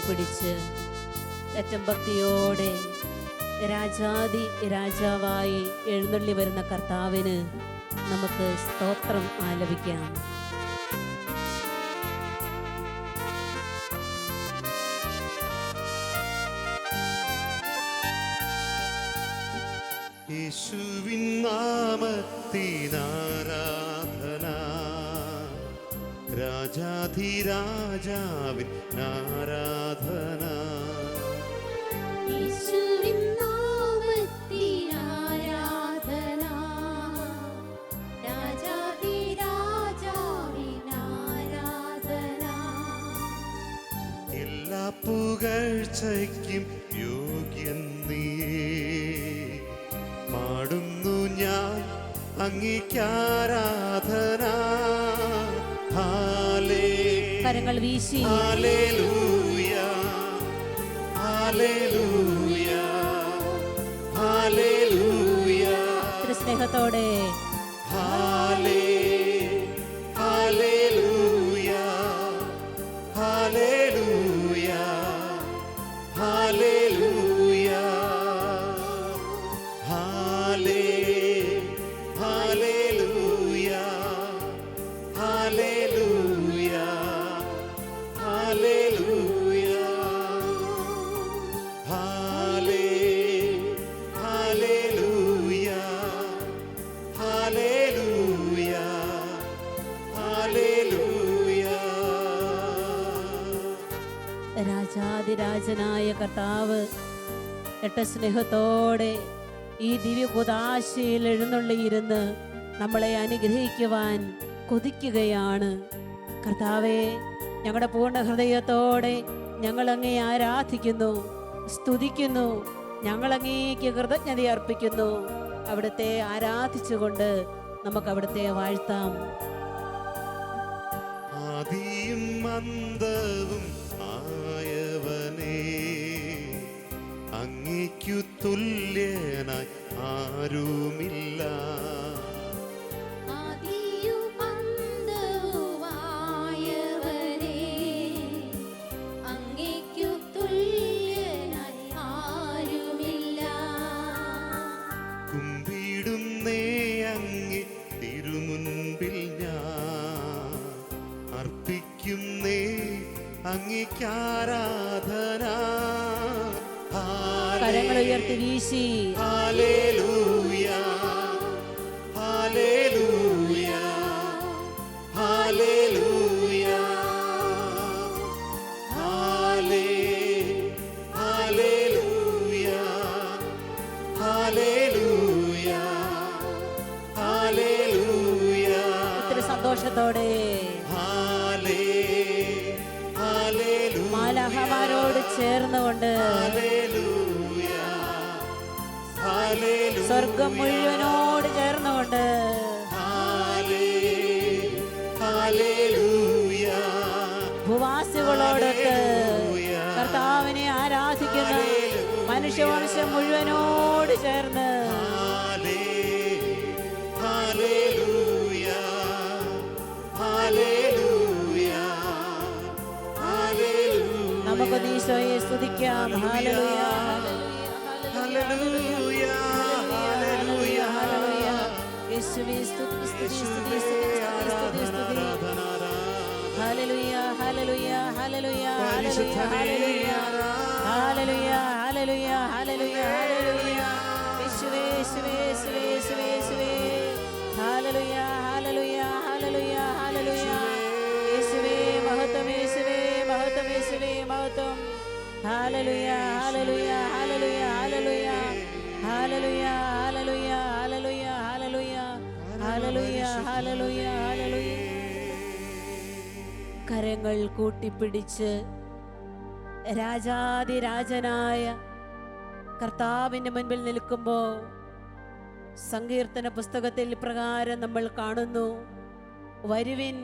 കൂട്ടിപ്പിടിച്ച് ഏറ്റവും ഭക്തിയോടെ രാജാതി രാജാവായി എഴുന്നള്ളി വരുന്ന കർത്താവിന് നമുക്ക് സ്തോത്രം ആലപിക്കാം. യേശുവിൻ നാമത്തിനാരാധന, രാജാധിരാജാവിൻ ആരാധന. യേശുവിൻ നാമത്തിനാരാധന, രാജാധിരാജാവിൻ ആരാധന. എല്ലാ പുകഴ്ചയ്ക്കും യോഗ്യൻ നീയേ, പാടുന്നു ഞാൻ അങ്ങേക്കാരാധന. കരങ്ങൾ വീശി ഹല്ലേലൂയ, ഹല്ലേലൂയ, ഹല്ലേലൂയ. സ്നേഹത്തോടെ ഹല്ലേലൂയ, ഹല്ലേലൂയ, ഹല്ലേലൂയ. രാജാതിരാജനായ കർത്താവ് ഏറ്റ സ്നേഹത്തോടെ ഈ ദിവ്യകുദാശയിൽ എഴുന്നള്ളിയിരുന്ന് നമ്മളെ അനുഗ്രഹിക്കുവാൻ കൊതിക്കുകയാണ്. കർത്താവെ, ഞങ്ങളുടെ പൂർണ്ണ ഹൃദയത്തോടെ ഞങ്ങൾ അങ്ങേ ആരാധിക്കുന്നു, സ്തുതിക്കുന്നു, ഞങ്ങൾ അങ്ങേക്ക് കൃതജ്ഞത അർപ്പിക്കുന്നു. അവിടുത്തെ ആരാധിച്ചുകൊണ്ട് നമുക്ക് അവിടുത്തെ വാഴ്ത്താം. ആദിയും അന്തവും ആയവനേ, അങ്ങേക്കു തുല്യനായി ആരുമില്ല. ആദിയും അന്തവുമായവനേ, അങ്ങേക്കു തുല്യനായി ആരുമില്ല. കുമ്പിടുന്നേ അങ്ങേ തിരുമുൻപിൽ ഞാൻ, അർപ്പിക്കുന്നേ അങ്ങേക്കാരാധന. കരങ്ങൾ ഉയർത്തി വീശി ഹല്ലേലൂയ, ഹല്ലേലൂയ, ഹല്ലേലൂയ, ഹല്ലേലൂയ, ഹല്ലേലൂയ, ഹല്ലേലൂയ. ഒത്തിരി സന്തോഷത്തോടെ മാലാഖമാരോട് ചേർന്നുകൊണ്ട് സ്വർഗം മുഴുവനോട് ചേർന്നുകൊണ്ട് ഭൂവാസികളോടൊത്ത് കർത്താവിനെ ആരാധിക്കുന്ന മനുഷ്യവംശം മുഴുവനോട് ചേർന്ന് നമുക്ക് ഈശോയെ സ്തുതിക്കാം. ഹല്ലേലൂയ, ഹല്ലേലൂയ, ഹല്ലേലൂയ, ഹല്ലേലൂയ. യേശുവേ സ്തുതി, സ്തുതി, സ്തുതി, സ്തുതി, സ്തുതി, സ്തുതി. ഹല്ലേലൂയ, ഹല്ലേലൂയ, ഹല്ലേലൂയ, ഹല്ലേലൂയ, ഹല്ലേലൂയ, ഹല്ലേലൂയ, ഹല്ലേലൂയ, ഹല്ലേലൂയ, ഹല്ലേലൂയ. യേശുവേ, യേശുവേ, യേശുവേ, യേശുവേ, യേശുവേ. ഹല്ലേലൂയ, ഹല്ലേലൂയ, ഹല്ലേലൂയ, ഹല്ലേലൂയ. യേശുവേ മഹത്വം, യേശുവേ മഹത്വം, യേശുവേ മഹത്വം. ഹല്ലേലൂയ, ഹല്ലേലൂയ, ഹല്ലേലൂയ, ഹല്ലേലൂയ, ഹല്ലേലൂയ, ഹല്ലേലൂയ, ഹല്ലേലൂയ, ഹല്ലേലൂയ, ഹല്ലേലൂയ, ഹല്ലേലൂയ, ഹല്ലേലൂയ. കരങ്ങൾ കൂട്ടിപ്പിടിച്ച് രാജാതിരാജനായ കർത്താവിൻ്റെ മുൻപിൽ നിൽക്കുമ്പോൾ സങ്കീർത്തന പുസ്തകത്തിൽ പ്രകാരം നമ്മൾ കാണുന്നു, വരുവിൻ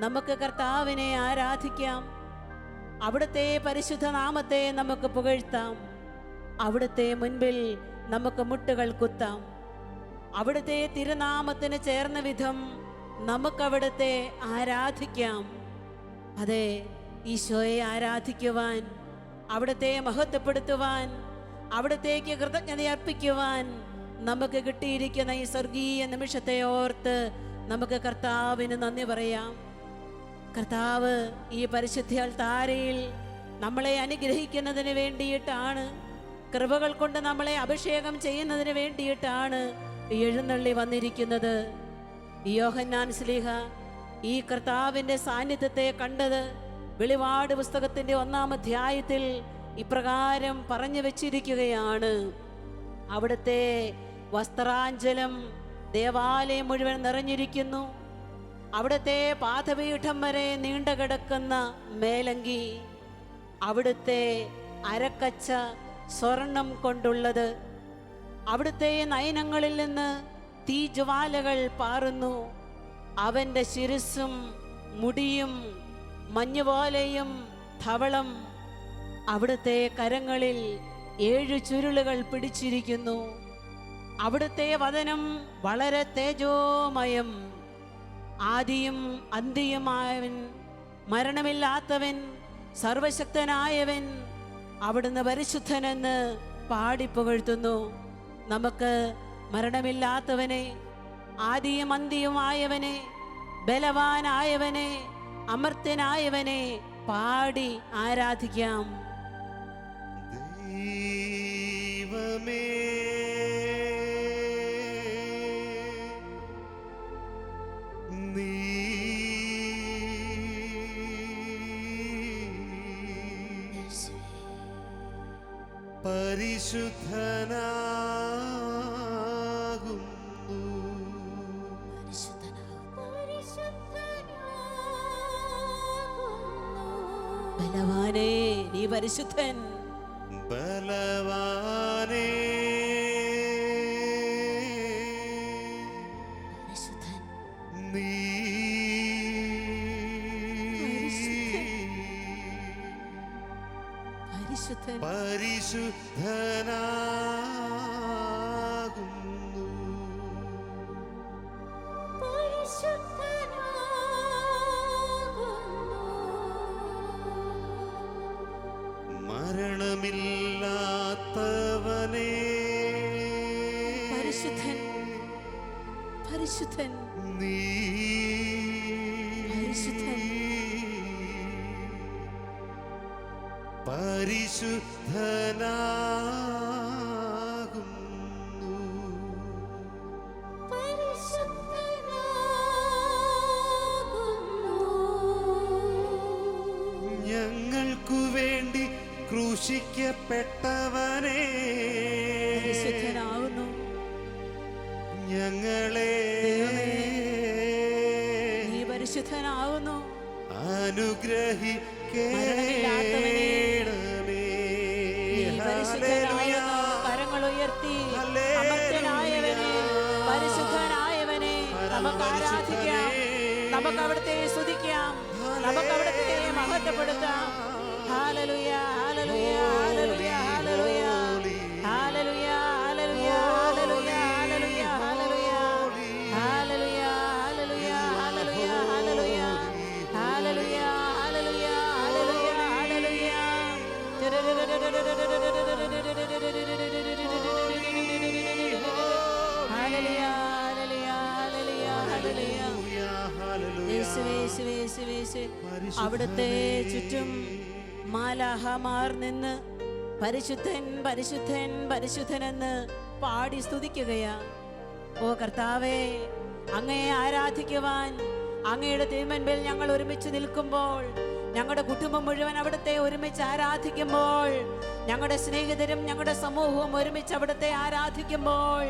നമുക്ക് കർത്താവിനെ ആരാധിക്കാം, അവിടുത്തെ പരിശുദ്ധ നാമത്തെ നമുക്ക് പുകഴ്ത്താം, അവിടുത്തെ മുൻപിൽ നമുക്ക് മുട്ടുകൾ കുത്താം, അവിടുത്തെ തിരുനാമത്തിന് ചേർന്ന വിധം നമുക്കവിടുത്തെ ആരാധിക്കാം. അതെ, ഈശോയെ ആരാധിക്കുവാൻ അവിടുത്തെ മഹത്വപ്പെടുത്തുവാൻ, അവിടത്തേക്ക് കൃതജ്ഞത അർപ്പിക്കുവാൻ നമുക്ക് കിട്ടിയിരിക്കുന്ന ഈ സ്വർഗീയ നിമിഷത്തെ ഓർത്ത് നമുക്ക് കർത്താവിന് നന്ദി പറയാം. കർത്താവ് ഈ പരിശുദ്ധ അൽത്താരയിൽ നമ്മളെ അനുഗ്രഹിക്കുന്നതിന് വേണ്ടിയിട്ടാണ്, കൃപകൾ കൊണ്ട് നമ്മളെ അഭിഷേകം ചെയ്യുന്നതിന് വേണ്ടിയിട്ടാണ് എഴുന്നള്ളി വന്നിരിക്കുന്നത്. യോഹന്നാൻ ശ്ലീഹ ഈ കർത്താവിൻ്റെ സാന്നിധ്യത്തെ കണ്ടത് വെളിപാട് പുസ്തകത്തിൻ്റെ 1-ാം അധ്യായത്തിൽ ഇപ്രകാരം പറഞ്ഞു വച്ചിരിക്കുകയാണ്: അവിടുത്തെ വസ്ത്രാഞ്ചലം ദേവാലയം മുഴുവൻ നിറഞ്ഞിരിക്കുന്നു. അവിടുത്തെ പാദപീഠം വരെ നീണ്ടു കിടക്കുന്ന മേലങ്കി, അവിടുത്തെ അരക്കച്ച സ്വർണം കൊണ്ടുള്ളത്, അവിടുത്തെ നയനങ്ങളിൽ നിന്ന് തീജ്വാലകൾ പാറുന്നു. അവൻ്റെ ശിരസ്സും മുടിയും മഞ്ഞുപോലെയും ധവളം, അവിടുത്തെ കരങ്ങളിൽ 7 ചുരുളുകൾ പിടിച്ചിരിക്കുന്നു. അവിടുത്തെ വദനം വളരെ തേജോമയം. ആദിയും അന്ത്യമായവൻ, മരണമില്ലാത്തവൻ, സർവശക്തനായവൻ, അവിടുന്ന് പരിശുദ്ധനെന്ന് പാടിപ്പുകഴ്ത്തുന്നു. നമുക്ക് മരണമില്ലാത്തവനെ, ആദിയും അന്ത്യവുമായവനെ, ബലവാനായവനെ, അമർത്യനായവനെ പാടി ആരാധിക്കാം. ദൈവമേ, നീ പരിശുദ്ധനാകുന്നു. ബലവാനേ, നീ പരിശുദ്ധൻ. ബലവാനേ, നീ പരിശുദ്ധൻ. പരിശുദ്ധനാകുന്നു. മരണമില്ലാത്തവനേ, പരിശുദ്ധൻ, പരിശുദ്ധൻ, നീ പരിശുദ്ധൻ. പരിശുദ്ധനാകുന്നു. ഞങ്ങൾക്കു വേണ്ടി ക്രൂശിക്കപ്പെട്ടവനേ, പരിശുദ്ധനാകുന്നു. ഞങ്ങളെ നീ പരിശുദ്ധനാകുന്നു. അനുഗ്രഹിക്കണമേ. നീ പരിശുദ്ധനാകുന്നു. കരങ്ങൾ ഉയർത്തി അമർത്യനായവനെ, പരിശുദ്ധനായവനെ നമുക്ക് ആരാധിക്കാം. നമുക്ക് അവിടുത്തെ സ്തുതിക്കാം. നമുക്ക് അവിടുത്തെ മഹത്വപ്പെടുത്താം. ഹല്ലേലൂയ, ഹല്ലേലൂയ, ഹല്ലേലൂയ, ഹല്ലേലൂയ, ഹല്ലേലൂയ, ഹല്ലേലൂയ, ഹല്ലേലൂയ, ഹല്ലേലൂയ, ഹല്ലേലൂയ, ഹല്ലേലൂയ, ഹല്ലേലൂയ, ഹല്ലേലൂയ, ഹല്ലേലൂയ, ഹല്ലേലൂയ, ഹല്ലേലൂയ, ഹല്ലേലൂയ. ഹല്ലേലൂയ, ഹല്ലേലൂയ, ഹല്ലേലൂയ, ഹല്ലേലൂയ. യേശുവേ, യേശുവേ, യേശുവേ, യേശുവേ. അവിടുത്തെ ചുറ്റും മാലാഹമാർ നിന്ന് പരിശുദ്ധൻ, പരിശുദ്ധൻ, പരിശുദ്ധനെന്ന് പാടി സ്തുതിക്കുകയാ. ഓ കർത്താവേ, അങ്ങയെ ആരാധിക്കുവാൻ അങ്ങയുടെ തിരുമുൻപിൽ ഞങ്ങൾ ഒരുമിച്ച് നിൽക്കുമ്പോൾ, ഞങ്ങളുടെ കുടുംബം മുഴുവൻ അവിടുത്തെ ഒരുമിച്ച് ആരാധിക്കുമ്പോൾ, ഞങ്ങളുടെ സ്നേഹിതരും ഞങ്ങളുടെ സമൂഹവും ഒരുമിച്ച് അവിടുത്തെ ആരാധിക്കുമ്പോൾ,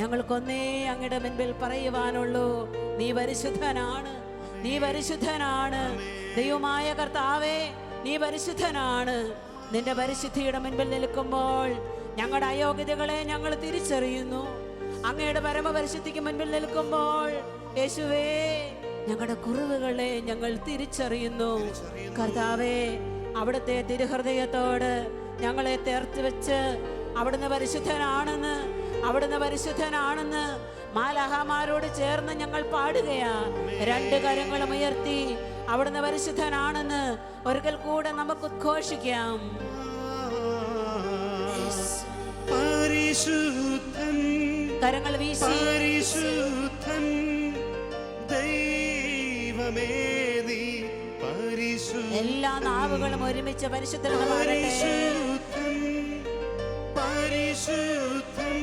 ഞങ്ങൾക്കൊന്നേ അങ്ങയുടെ മുൻപിൽ പറയുവാനുള്ളൂ: നീ പരിശുദ്ധനാണ്, നീ പരിശുദ്ധനാണ്. ദൈവമായ കർത്താവേ, നീ പരിശുദ്ധനാണ്. നിന്റെ പരിശുദ്ധിയുടെ മുൻപിൽ നിൽക്കുമ്പോൾ ഞങ്ങളുടെ അയോഗ്യതകളെ ഞങ്ങൾ തിരിച്ചറിയുന്നു. അങ്ങയുടെ പരമപരിശുദ്ധിക്ക് മുൻപിൽ നിൽക്കുമ്പോൾ യേശുവേ, ഞങ്ങളുടെ കുറവുകളെ ഞങ്ങൾ തിരിച്ചറിയുന്നു. കർത്താവേ, അവിടുത്തെ തിരുഹൃദയത്തോട് ഞങ്ങളെ ചേർത്ത് വെച്ച് അവിടുന്ന് പരിശുദ്ധനാണെന്ന്, അവിടുന്ന് പരിശുദ്ധനാണെന്ന് മാലാഹമാരോട് ചേർന്ന് ഞങ്ങൾ പാടുകയാ. 2 കരങ്ങളും ഉയർത്തി അവിടുന്ന് പരിശുദ്ധനാണെന്ന് ഒരിക്കൽ കൂടെ നമുക്ക് ഉദ്ഘോഷിക്കാം. പരിശുദ്ധൻ കരങ്ങൾ വീശി പരിശുദ്ധൻ ദൈവമേ നീ പരിശുദ്ധൻ എല്ലാ നാവുകളും ഒരുമിച്ച് പരിശുദ്ധനെന്ന് പാടട്ടെ. പരിശുദ്ധൻ പരിശുദ്ധൻ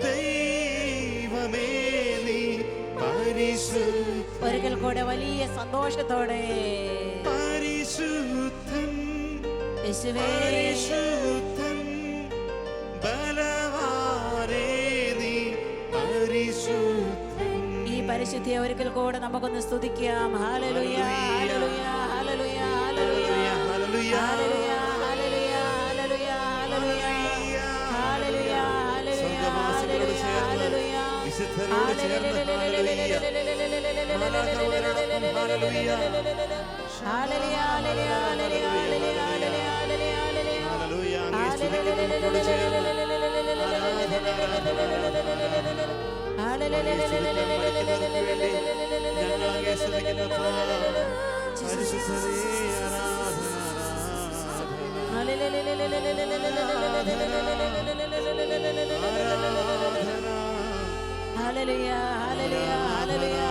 ദൈവമേ നീ പരിശുദ്ധൻ ഒരിക്കൽ കൂടെ വലിയ സന്തോഷത്തോടെ പരിശുദ്ധൻ യേശുവേ പരിശുദ്ധൻ ബലവാനേ നീ പരിശുദ്ധൻ ഈ പരിശുദ്ധിയെ ഒരിക്കൽ കൂടെ നമുക്കൊന്ന് സ്തുതിക്കാം. ഹല്ലേലൂയ ഹല്ലേലൂയ ഹല്ലേലൂയ ഹല്ലേലൂയ ഹല്ലേലൂയ ഹല്ലേലൂയ ഹല്ലേലൂയ ഹല്ലേലൂയ ഹല്ലേലൂയ ഹല്ലേലൂയ സ്വർഗ്ഗവാസികളോട് ചേർന്ന് ഹല്ലേലൂയ വിശുദ്ധരോട് ചേർന്ന് ഹല്ലേലൂയ മാലാഖമാരോടൊപ്പം ഹല്ലേലൂയ ഹല്ലേലൂയ ഹല്ലേലൂയ ഹല്ലേലൂയ ഹല്ലേലൂയ അങ്ങേ സ്തുതിക്കുന്നവരോട് ചേർന്ന് ഞങ്ങൾ അങ്ങേ സ്തുതിക്കുന്നു പരിശുദ്ധനേ ഹല്ലേലൂയ ഹല്ലേലൂയ ഹല്ലേലൂയ ഹല്ലേലൂയ ഹല്ലേലൂയ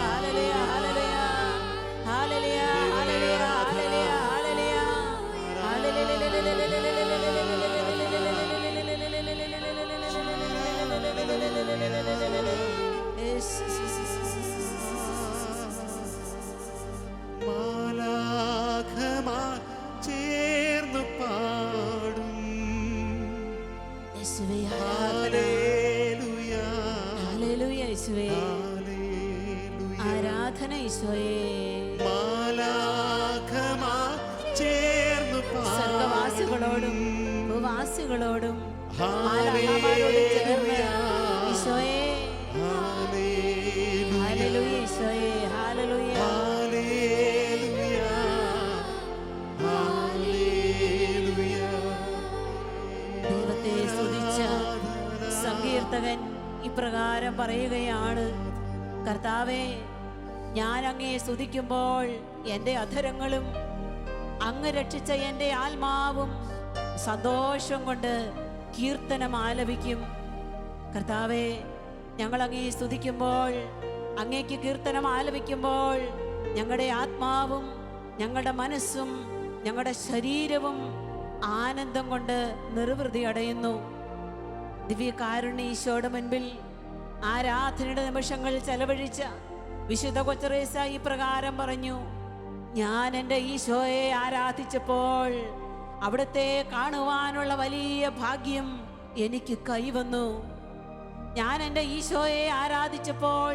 ഹല്ലേലൂയ ഹല്ലേലൂയ മാലാഖമാർ ചേർന്നു പാടും യേശുവേ ഹല്ലേലൂയ ഹല്ലേലൂയ യേശുവേ ഹല്ലേലൂയ ആരാധന യേശുവേ. മാലാഖമാർ ചേർന്നു സ്വർഗ്ഗവാസികളോടും ഭൂവാസികളോടും ഹല്ലേലൂയ ഈശോയെ ഹല്ലേലൂയ ഈശോയെ ഹല്ലേലൂയ ഹല്ലേലൂയ ഹല്ലേലൂയ ദൈവത്തെ സ്തുതിച്ച സങ്കീർത്തകൻ ഇപ്രകാരം പറയുകയാണ്: കർത്താവേ, ഞാൻ അങ്ങയെ സ്തുതിക്കുമ്പോൾ എൻ്റെ അധരങ്ങളും അങ്ങ് രക്ഷിച്ച എൻ്റെ ആത്മാവും സന്തോഷം കൊണ്ട് കീർത്തനം ആലപിക്കും. കർത്താവേ, ഞങ്ങൾ അങ്ങയെ സ്തുതിക്കുമ്പോൾ, അങ്ങേക്ക് കീർത്തനം ആലപിക്കുമ്പോൾ ഞങ്ങളുടെ ആത്മാവും ഞങ്ങളുടെ മനസ്സും ഞങ്ങളുടെ ശരീരവും ആനന്ദം കൊണ്ട് നിർവൃതി അടയുന്നു. ദിവ്യകാരുണ്യ ഈശോയുടെ മുൻപിൽ ആരാധനയുടെ നിമിഷങ്ങൾ ചെലവഴിച്ച വിശുദ്ധ കൊച്ചറേസ ഈ പ്രകാരം പറഞ്ഞു: ഞാൻ എൻ്റെ ഈശോയെ ആരാധിച്ചപ്പോൾ അവിടുത്തെ കാണുവാനുള്ള വലിയ ഭാഗ്യം എനിക്ക് കൈവന്നു. ഞാൻ എൻ്റെ ഈശോയെ ആരാധിച്ചപ്പോൾ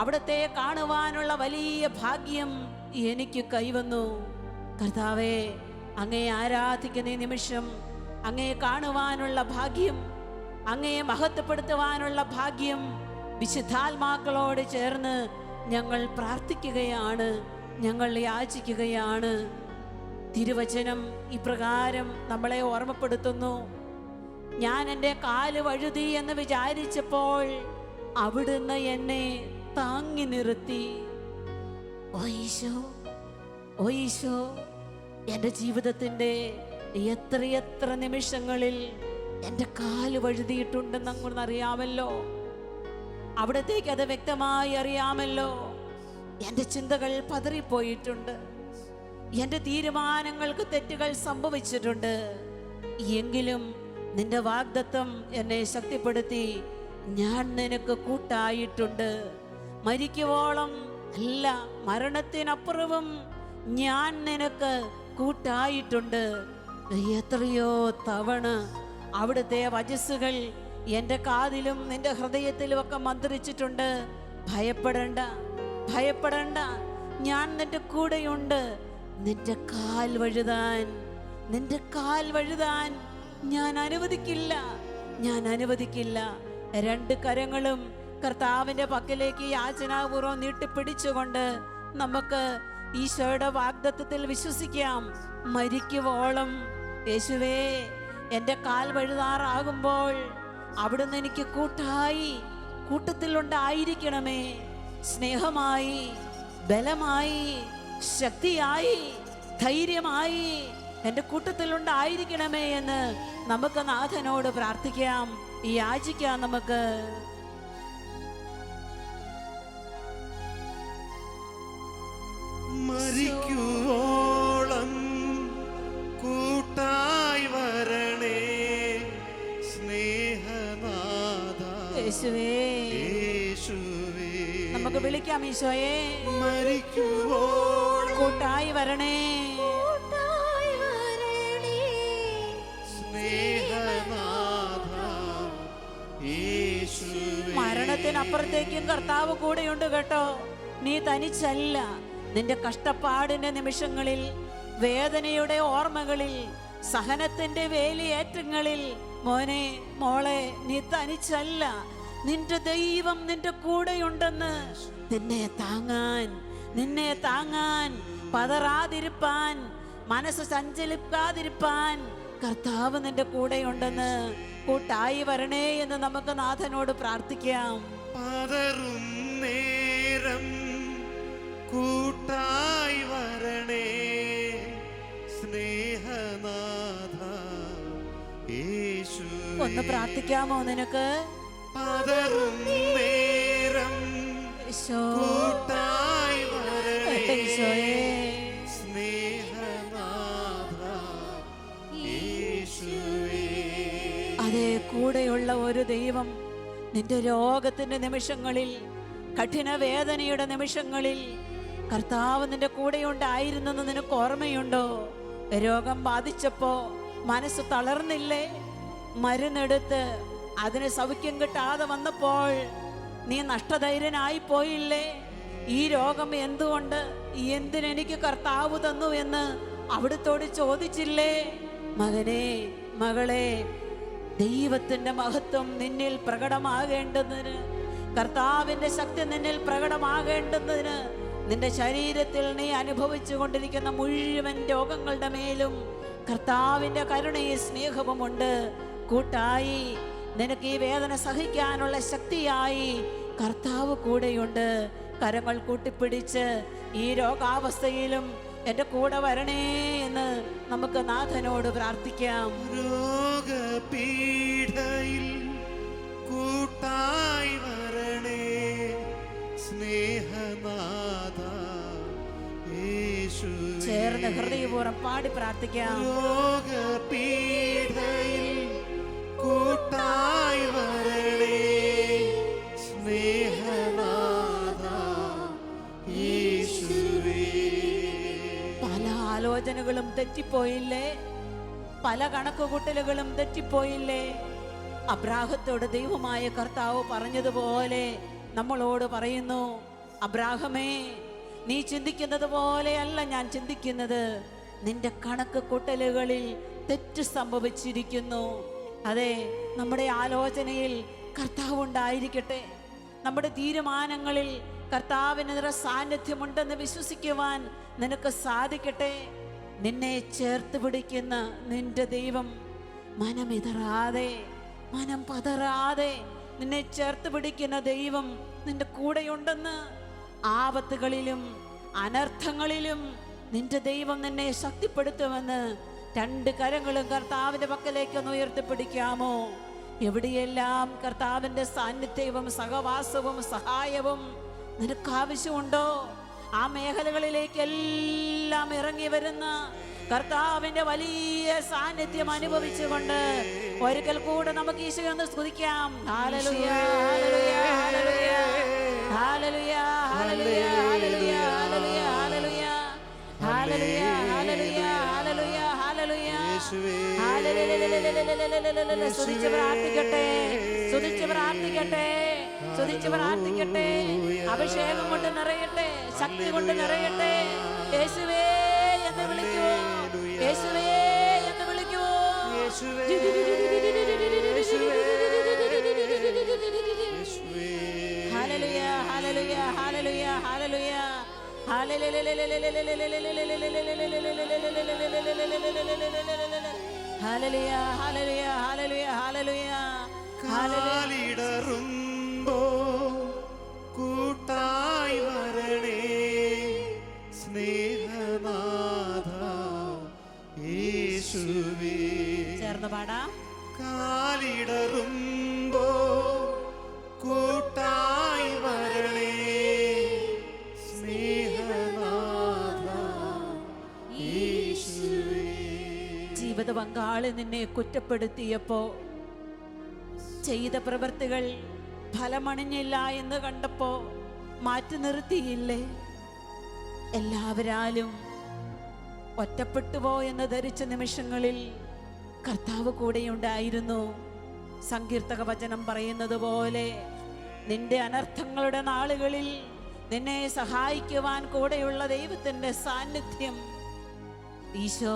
അവിടുത്തെ കാണുവാനുള്ള വലിയ ഭാഗ്യം എനിക്ക് കൈവന്നു. കർത്താവേ, അങ്ങയെ ആരാധിക്കുന്ന ഈ നിമിഷം അങ്ങയെ കാണുവാനുള്ള ഭാഗ്യം, അങ്ങയെ മഹത്വപ്പെടുത്തുവാനുള്ള ഭാഗ്യം വിശുദ്ധാത്മാക്കളോട് ചേർന്ന് ഞങ്ങൾ പ്രാർത്ഥിക്കുകയാണ്, ഞങ്ങൾ യാചിക്കുകയാണ്. തിരുവചനം ഇപ്രകാരം നമ്മളെ ഓർമ്മപ്പെടുത്തുന്നു: ഞാൻ എൻ്റെ കാല് വഴുതി എന്ന് വിചാരിച്ചപ്പോൾ അവിടുന്ന് എന്നെ താങ്ങി നിർത്തി. ഓ ഈശോ, ഓ ഈശോ, എൻ്റെ ജീവിതത്തിൻ്റെ എത്രയെത്ര നിമിഷങ്ങളിൽ എൻ്റെ കാല് വഴുതിയിട്ടുണ്ടെന്ന് അങ്ങോട്ടറിയാമല്ലോ. അവിടത്തേക്ക് അത് വ്യക്തമായി അറിയാമല്ലോ. എൻ്റെ ചിന്തകൾ പതറിപ്പോയിട്ടുണ്ട്, എൻ്റെ തീരുമാനങ്ങൾക്ക് തെറ്റുകൾ സംഭവിച്ചിട്ടുണ്ട്. എങ്കിലും നിന്റെ വാഗ്ദത്തം എന്നെ ശക്തിപ്പെടുത്തി. ഞാൻ നിനക്ക് കൂട്ടായിട്ടുണ്ട്. മരിക്കുവോളം അല്ല, മരണത്തിനപ്പുറവും ഞാൻ നിനക്ക് കൂട്ടായിട്ടുണ്ട്. എത്രയോ തവണ അവിടുത്തെ വചസ്സുകൾ എൻ്റെ കാതിലും നിന്റെ ഹൃദയത്തിലും ഒക്കെ മന്ത്രിച്ചിട്ടുണ്ട്. ഭയപ്പെടണ്ട, ഭയപ്പെടണ്ട, ഞാൻ നിന്റെ കൂടെയുണ്ട്. നിന്റെ കാൽ വഴുതാൻ, നിന്റെ കാൽ വഴുതാൻ ഞാൻ അനുവദിക്കില്ല, ഞാൻ അനുവദിക്കില്ല. രണ്ട് കരങ്ങളും കർത്താവിൻ്റെ പക്കലേക്ക് യാചനാപൂർവ്വം നീട്ടിപ്പിടിച്ചുകൊണ്ട് നമുക്ക് ഈശോയുടെ വാഗ്ദത്തത്തിൽ വിശ്വസിക്കാം. മരിക്കുവോളം യേശുവേ, എൻ്റെ കാൽ വഴുതാറാകുമ്പോൾ അവിടുന്ന് എനിക്ക് കൂട്ടായി, കൂട്ടത്തിലുണ്ടായിരിക്കണമേ. സ്നേഹമായി, ബലമായി, ശക്തിയായി, ധൈര്യമായി എൻ്റെ കൂട്ടത്തിലുണ്ടായിരിക്കണമേ എന്ന് നമുക്ക് നാഥനോട് പ്രാർത്ഥിക്കാം. യാചിക്കാം നമുക്ക്. മരിക്കുവോളം കൂട്ടായി വരണേ സ്നേഹനാഥ യേശുവേ, യേശുവേ. നമുക്ക് വിളിക്കാം ഈശോയെ. മരിക്കുവോളം കൂട്ടായി വരണേ കൂട്ടായി വരണേ സ്നേഹനാഥ യേശുവേ. മരണത്തിനപ്പുറത്തേക്കും കർത്താവ് കൂടെയുണ്ട് കേട്ടോ. നീ തനിച്ചല്ല. നിന്റെ കഷ്ടപ്പാടിന്റെ നിമിഷങ്ങളിൽ, വേദനയുടെ ഓർമ്മകളിൽ, സഹനത്തിന്റെ വേലിയേറ്റങ്ങളിൽ മോനെ മോളെ നീ തനിച്ചല്ല. നിന്റെ ദൈവം നിന്റെ കൂടെയുണ്ടെന്ന്. നിന്നെ താങ്ങാൻ പതറാതിരിപ്പാൻ, മനസ്സ് സഞ്ചലിക്കാതിരിപ്പാൻ കർത്താവ് നിന്റെ കൂടെയുണ്ടെന്ന്. കൂട്ടായി വരണേ എന്ന് നമുക്ക് നാഥനോട് പ്രാർത്ഥിക്കാം. പതറും നേരം കൂട്ടായി വരണേ സ്നേഹനാഥ യേശുവേ. ഒന്ന് പ്രാർത്ഥിക്കാമോ നിനക്ക്? പതറും നേരം ഈശോ, കൂട്ടായി വരണേ ഈശോയേ. സ്നേഹനാഥ യേശുവേ. അതേ, കൂടെയുള്ള ഒരു ദൈവം നിന്റെ രോഗത്തിന്റെ നിമിഷങ്ങളിൽ, കഠിന വേദനയുടെ നിമിഷങ്ങളിൽ കർത്താവ് നിന്റെ കൂടെയുണ്ടായിരുന്നെന്ന് നിനക്ക് ഓർമ്മയുണ്ടോ? രോഗം ബാധിച്ചപ്പോ മനസ്സ് തളർന്നില്ലേ? മരുന്നെടുത്ത് അതിന് സൗഖ്യം കിട്ടാതെ വന്നപ്പോൾ നീ നഷ്ടധൈര്യനായി പോയില്ലേ? ഈ രോഗം എന്തുകൊണ്ട്, എന്തിനെനിക്ക് കർത്താവ് തന്നു എന്ന് അവിടുത്തോട് ചോദിച്ചില്ലേ? മകനെ, മകളെ, ദൈവത്തിന്റെ മഹത്വം നിന്നിൽ പ്രകടമാകേണ്ടതിന്, കർത്താവിന്റെ ശക്തി നിന്നിൽ പ്രകടമാകേണ്ടതിന്, നിന്റെ ശരീരത്തിൽ നീ അനുഭവിച്ചു കൊണ്ടിരിക്കുന്ന മുഴുവൻ രോഗങ്ങളുടെ മേലും കർത്താവിന്റെ കരുണയും സ്നേഹവുമുണ്ട്. കൂട്ടായി നിനക്ക് ഈ വേദന സഹിക്കാനുള്ള ശക്തിയായി കർത്താവ് കൂടെയുണ്ട്. കരങ്ങൾ കൂട്ടിപ്പിടിച്ച് ഈ രോഗാവസ്ഥയിലും എൻ്റെ കൂടെ വരണേ എന്ന് നമുക്ക് നാഥനോട് പ്രാർത്ഥിക്കാം. രോഗപീഠയിൽ കൂട്ടായി വരണേ സ്നേഹനാഥ യേശുവേ. ചേർന്ന് ഹൃദയപൂർവ്വം പാടി പ്രാർത്ഥിക്കാം. രോഗപീഠയിൽ കൂട്ടായി വരണേ സ്നേഹനാഥ യേശുവേ. പല ആലോചനകളും തെറ്റിപ്പോയില്ലേ? പല കണക്കുകൂട്ടലുകളും തെറ്റിപ്പോയില്ലേ? അബ്രാഹത്തോട് ദൈവമായ കർത്താവ് പറഞ്ഞതുപോലെ നമ്മളോട് പറയുന്നു, അബ്രാഹമേ, നീ ചിന്തിക്കുന്നത് പോലെയല്ല ഞാൻ ചിന്തിക്കുന്നത്. നിന്റെ കണക്ക് കൂട്ടലുകളിൽ തെറ്റ് സംഭവിച്ചിരിക്കുന്നു. അതെ, നമ്മുടെ ആലോചനയിൽ കർത്താവ് ഉണ്ടായിരിക്കട്ടെ. നമ്മുടെ തീരുമാനങ്ങളിൽ കർത്താവിനെതിരെ സാന്നിധ്യമുണ്ടെന്ന് വിശ്വസിക്കുവാൻ നിനക്ക് സാധിക്കട്ടെ. നിന്നെ ചേർത്ത് പിടിക്കുന്ന നിന്റെ ദൈവം മനമിതറാതെ, മനം പതറാതെ നിന്നെ ചേർത്ത് പിടിക്കുന്ന ദൈവം നിന്റെ കൂടെയുണ്ടെന്ന്. ആപത്തുകളിലും അനർത്ഥങ്ങളിലും നിന്റെ ദൈവം നിന്നെ ശക്തിപ്പെടുത്തുമെന്ന് രണ്ട് കരങ്ങളും കർത്താവിന്റെ പക്കലേക്കൊന്ന് ഉയർത്തിപ്പിടിക്കാമോ? എവിടെയെല്ലാം കർത്താവിന്റെ സാന്നിധ്യവും സഹവാസവും സഹായവും നിനക്ക് ആവശ്യമുണ്ടോ, ആ മേഖലകളിലേക്കെല്ലാം ഇറങ്ങി വരുന്ന കർത്താവിന്റെ വലിയ സാന്നിധ്യം അനുഭവിച്ചുകൊണ്ട് ഒരിക്കൽ കൂടെ നമുക്ക് ഈശോയെ ഒന്ന് സ്തുതിക്കാം. ഹല്ലേലൂയ, ഹല്ലേലൂയ, ഹല്ലേലൂയ, ഹല്ലേലൂയ, ഹല്ലേലൂയ, ഹല്ലേലൂയ, ഹല്ലേലൂയ, ഹല്ലേലൂയ, ഹല്ലേലൂയ, ഹല്ലേലൂയ, ഹല്ലേലൂയ, ഹല്ലേലൂയ. സ്തുതിച്ച് പ്രാർത്ഥിക്കട്ടെ, സ്തുതിച്ച് പ്രാർത്ഥിക്കട്ടെ, സ്തുതിച്ച് പ്രാർത്ഥിക്കട്ടെ. അഭിഷേകം കൊണ്ട് നിറയട്ടെ, ശക്തി കൊണ്ട് നിറയട്ടെ. യേശുവേ എന്ന് വിളിക്കൂ, യേശുവേ എന്ന് വിളിക്കൂ. ഹല്ലേലൂയ, ഹല്ലേലൂയ, ഹല്ലേലൂയ, ഹല്ലേലൂയ, ഹല്ലേലൂയ, ഹല്ലേലൂയ, ഹല്ലേലൂയ, ഹല്ലേലൂയ. കാലിടറുമ്പോ കൂട്ടായി വരണേ സ്നേഹനാഥ യേശുവേ. ചേർന്ന് പാടാം. കാലിടറും പങ്കാളി നിന്നെ കുറ്റപ്പെടുത്തിയപ്പോ, ചെയ്ത പ്രവൃത്തികൾ ഫലമണിഞ്ഞില്ല എന്ന് കണ്ടപ്പോ മാറ്റി നിർത്തിയില്ലേ? എല്ലാവരാലും ഒറ്റപ്പെട്ടുപോ എന്ന് ധരിച്ച നിമിഷങ്ങളിൽ കർത്താവ് കൂടെയുണ്ടായിരുന്നു. സങ്കീർത്തക വചനം പറയുന്നത് പോലെ നിന്റെ അനർത്ഥങ്ങളുടെ നാളുകളിൽ നിന്നെ സഹായിക്കുവാൻ കൂടെയുള്ള ദൈവത്തിൻ്റെ സാന്നിധ്യം. ഈശോ,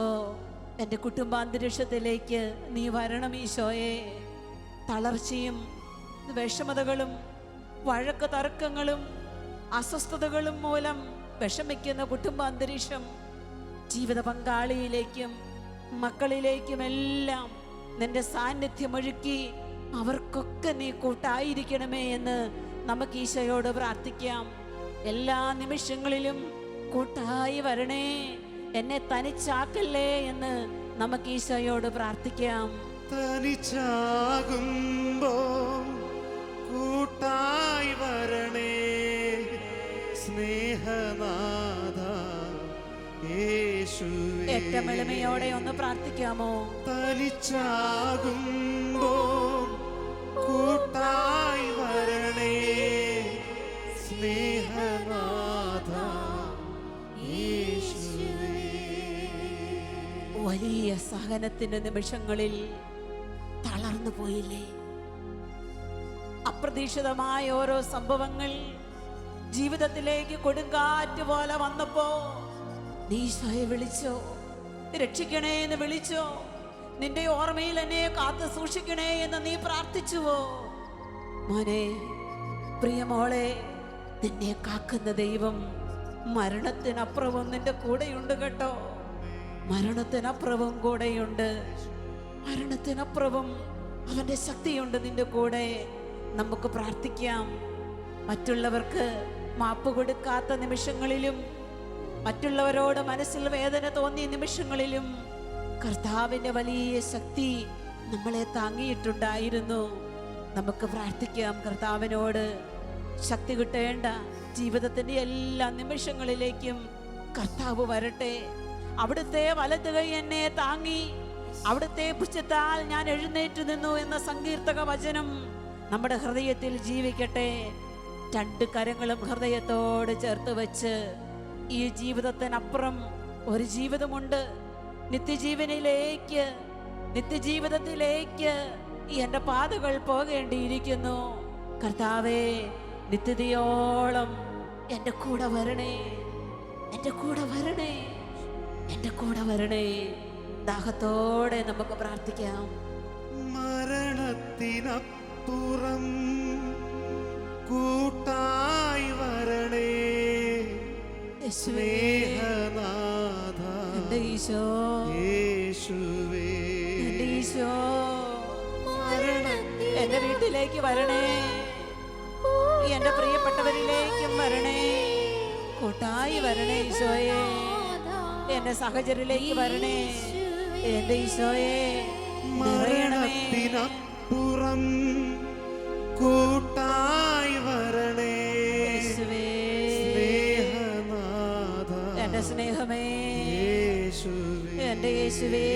എൻ്റെ കുടുംബാന്തരീക്ഷത്തിലേക്ക് നീ വരണം ഈശോയെ. തളർച്ചയും വിഷമതകളും വഴക്ക് തർക്കങ്ങളും അസ്വസ്ഥതകളും മൂലം വിഷമിക്കുന്ന കുടുംബാന്തരീക്ഷം ജീവിത പങ്കാളിയിലേക്കും മക്കളിലേക്കും എല്ലാം നിന്റെ സാന്നിധ്യം ഒഴുക്കി അവർക്കൊക്കെ നീ കൂട്ടായിരിക്കണമേ എന്ന് നമുക്ക് ഈശോയോട് പ്രാർത്ഥിക്കാം. എല്ലാ നിമിഷങ്ങളിലും കൂട്ടായി വരണേ, എന്നെ തനിച്ചാക്കല്ലേ എന്ന് നമുക്ക് ഈശോയോട് പ്രാർത്ഥിക്കാം. തനിച്ചാകുമ്പോ കൂട്ടായി വരണേ സ്നേഹനാഥ യേശുവേ. ഏറ്റവും എളിമയോടെ ഒന്ന് പ്രാർത്ഥിക്കാമോ? തനിച്ചാകുമ്പോ കൂട്ടായി വരണേ സ്നേഹനാഥ യേശുവേ. വലിയ സഹനത്തിന്റെ നിമിഷങ്ങളിൽ തളർന്നു പോയില്ലേ? അപ്രതീക്ഷിതമായ ഓരോ സംഭവങ്ങൾ ജീവിതത്തിലേക്ക് കൊടുങ്കാറ്റ് പോലെ വന്നപ്പോ നീ ഈശോയെ വിളിച്ചോ? രക്ഷിക്കണേ എന്ന് വിളിച്ചോ? നിന്റെ ഓർമ്മയിൽ എന്നെ കാത്തു സൂക്ഷിക്കണേ എന്ന് നീ പ്രാർത്ഥിച്ചുവോ? മോനെ, പ്രിയമോളെ, നിന്നെ കാക്കുന്ന ദൈവം മരണത്തിനപ്പുറവും നിന്റെ കൂടെയുണ്ട് കേട്ടോ. മരണത്തിനപ്പുറവും കൂടെയുണ്ട്. മരണത്തിനപ്പുറവും അവന്റെ ശക്തിയുണ്ട് നിന്റെ കൂടെ. നമുക്ക് പ്രാർത്ഥിക്കാം. മറ്റുള്ളവർക്ക് മാപ്പ് കൊടുക്കാത്ത നിമിഷങ്ങളിലും മറ്റുള്ളവരോട് മനസ്സിൽ വേദന തോന്നിയ നിമിഷങ്ങളിലും കർത്താവിൻ്റെ വലിയ ശക്തി നമ്മളെ താങ്ങിയിട്ടുണ്ടായിരുന്നു. നമുക്ക് പ്രാർത്ഥിക്കാം കർത്താവിനോട്. ശക്തി കിട്ടേണ്ട ജീവിതത്തിൻ്റെ എല്ലാ നിമിഷങ്ങളിലേക്കും കർത്താവ് വരട്ടെ. അവിടുത്തെ വലത് കൈ എന്നെ താങ്ങി, അവിടുത്തെ ഭുജത്താൽ ഞാൻ എഴുന്നേറ്റ് നിന്നു എന്ന സങ്കീർത്തക വചനം നമ്മുടെ ഹൃദയത്തിൽ ജീവിക്കട്ടെ. രണ്ട് കരങ്ങളും ഹൃദയത്തോട് ചേർത്ത് വെച്ച് ഈ ജീവിതത്തിനപ്പുറം ഒരു ജീവിതമുണ്ട്. നിത്യജീവിതത്തിലേക്ക് എൻ്റെ പാതകൾ പോകേണ്ടിയിരിക്കുന്നു. കർത്താവേ, നിത്യതയോളം എൻ്റെ കൂടെ വരണേ, എൻ്റെ കൂടെ വരണേ, എൻ്റെ കൂടെ വരണേ. ദാഹത്തോടെ നമുക്ക് പ്രാർത്ഥിക്കാം. മരണത്തിനപ്പുറം കൂട്ടായി വരണേ സ്നേഹനാഥ എൻ്റെ ഈശോ, യേശുവേ. എൻ്റെ ഈശോ, എൻ്റെ വീട്ടിലേക്ക് വരണേ, എൻ്റെ പ്രിയപ്പെട്ടവരിലേക്കും വരണേ, കൂട്ടായി വരണേ ഈശോയെ. എൻ്റെ സഹചര്യത്തിലേക്ക് വരണേ, എൻ്റെ ഈശോയെ. മരണത്തിനപ്പുറം കൂട്ടായി വരണേ സ്നേഹനാഥ എൻ്റെ സ്നേഹമേ, യേശുവേ. എൻ്റെ യേശുവേ.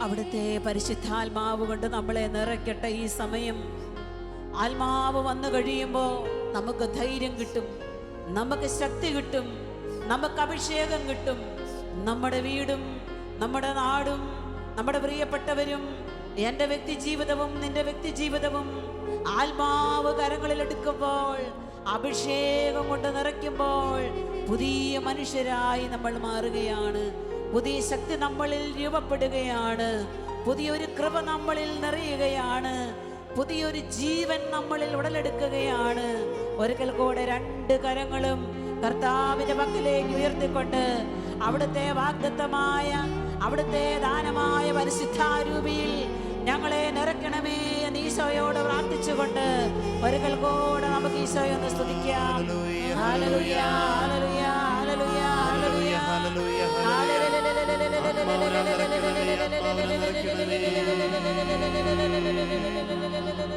അവിടുത്തെ പരിശുദ്ധാത്മാവ് കൊണ്ട് നമ്മളെ നിറയ്ക്കട്ടെ ഈ സമയം. ആത്മാവ് വന്നു കഴിയുമ്പോൾ നമുക്ക് ധൈര്യം കിട്ടും, നമുക്ക് ശക്തി കിട്ടും, നമുക്ക് അഭിഷേകം കിട്ടും. നമ്മുടെ വീടും നമ്മുടെ നാടും നമ്മുടെ പ്രിയപ്പെട്ടവരും എൻ്റെ വ്യക്തി ജീവിതവും നിന്റെ വ്യക്തി ജീവിതവും ആത്മാവ് കരങ്ങളിൽ എടുക്കുമ്പോൾ, അഭിഷേകം കൊണ്ട് നിറയ്ക്കുമ്പോൾ പുതിയ മനുഷ്യരായി നമ്മൾ മാറുകയാണ്. പുതിയ ശക്തി നമ്മളിൽ രൂപപ്പെടുകയാണ്. പുതിയൊരു കൃപ നമ്മളിൽ നിറയുകയാണ്. പുതിയൊരു ജീവൻ നമ്മളിൽ ഉടലെടുക്കുകയാണ്. ഒരിക്കൽ കൂടെ രണ്ട് കരങ്ങളും കർത്താവിന്റെ പക്കലേക്ക് ഉയർത്തിക്കൊണ്ട് അവിടുത്തെ വാഗ്ദത്തമായ, അവിടുത്തെ ദാനമായ പരിശുദ്ധാരൂപിയിൽ ഞങ്ങളെ നിറയ്ക്കണമേ എന്ന് ഈശോയോട് പ്രാർത്ഥിച്ചുകൊണ്ട് ഒരിക്കൽ കൂടെ നമുക്ക് ഈശോയെ ഒന്ന് സ്തുതിക്കാം. ഹല്ലേലൂയ, ഹല്ലേലൂയ, ഹല്ലേലൂയ, ഹല്ലേലൂയ, ഹല്ലേലൂയ. കർത്താവിനെ നിറയ്ക്കണമേ.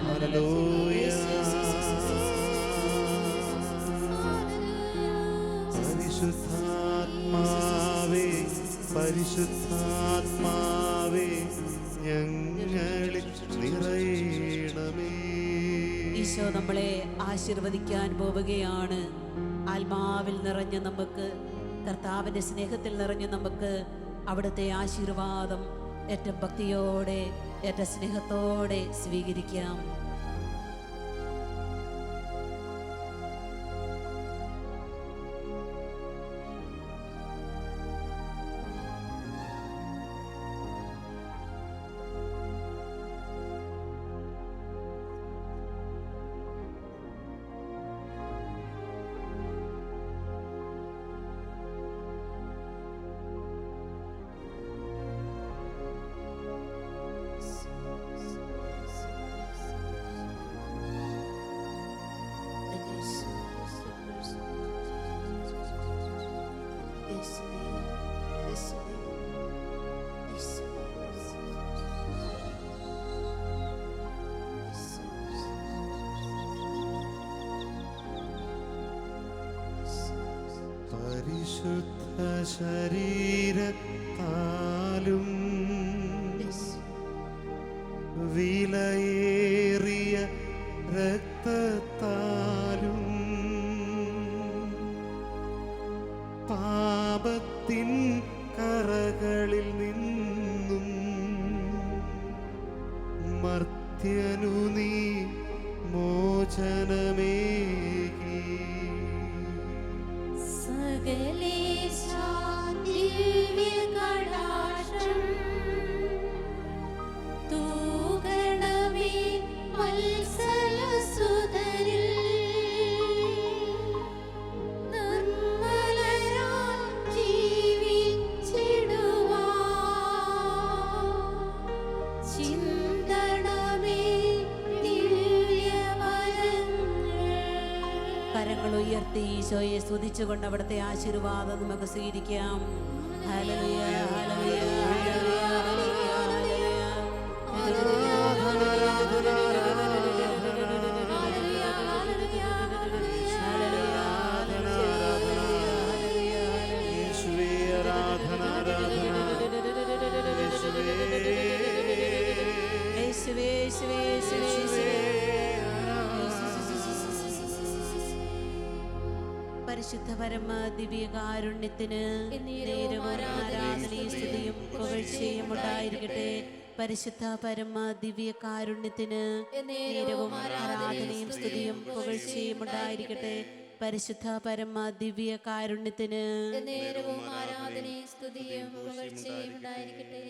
ഹല്ലേലൂയ. പരിശുദ്ധാത്മാവേ പരിശുദ്ധാത്മാവേ ഞങ്ങളിൽ നിറയണമേ. ഈശോ നമ്മളെ ആശീർവദിക്കാൻ പോവുകയാണ്. ആത്മാവിൽ നിറഞ്ഞ് നമുക്ക്, കർത്താവിൻ്റെ സ്നേഹത്തിൽ നിറഞ്ഞ് നമുക്ക് അവിടുത്തെ ആശീർവാദം ഏറ്റവും ഭക്തിയോടെ ഏറ്റവും സ്നേഹത്തോടെ സ്വീകരിക്കാം. പരിശുദ്ധ ശരീരത്താലും വിലയേറിയ രക്തത്താലും പാപത്തിൻ കറകളിൽ നിന്നും മർത്യനു നീ മോചനമേകി. സകലേശാ ദിവ്യകടാക്ഷം തൂകണമേ വത്സലസുതരിൽ. നിർമ്മലരാം ജീവിച്ചിടുവാൻ ചിന്തണമേ ദിവ്യവരങ്ങൾ. കരങ്ങൾ ഉയർത്തി ഈശോയെ സ്തുതിച്ചുകൊണ്ട് അവിടുത്തെ ആശീർവാദം നമുക്ക് സ്വീകരിക്കാം. ഹല്ലേലൂയ, ഹല്ലേലൂയ, ഹല്ലേലൂയ, ഹല്ലേലൂയ, യേശുവേ ആരാധന, ആരാധന. യേശുവേ, യേശുവേ, യേശുവേ, യേശുവേ, യേശുവേ. പരിശുദ്ധ പരമ ദിവ്യകാരുണ്യത്തിന് നേരവും ആരാധനയും സ്തുതിയും പുകഴ്ചയും ഉണ്ടായിരിക്കട്ടെ. പരിശുദ്ധ പരമ ദിവ്യകാരുണ്യത്തിന് നേരവും ആരാധനയും സ്തുതിയും പുകഴ്ചയും ഉണ്ടായിരിക്കട്ടെ. പരിശുദ്ധ പരമ ദിവ്യകാരുണ്യത്തിന് നേരവും ആരാധനയും സ്തുതിയും പുകഴ്ചയും ഉണ്ടായിരിക്കട്ടെ.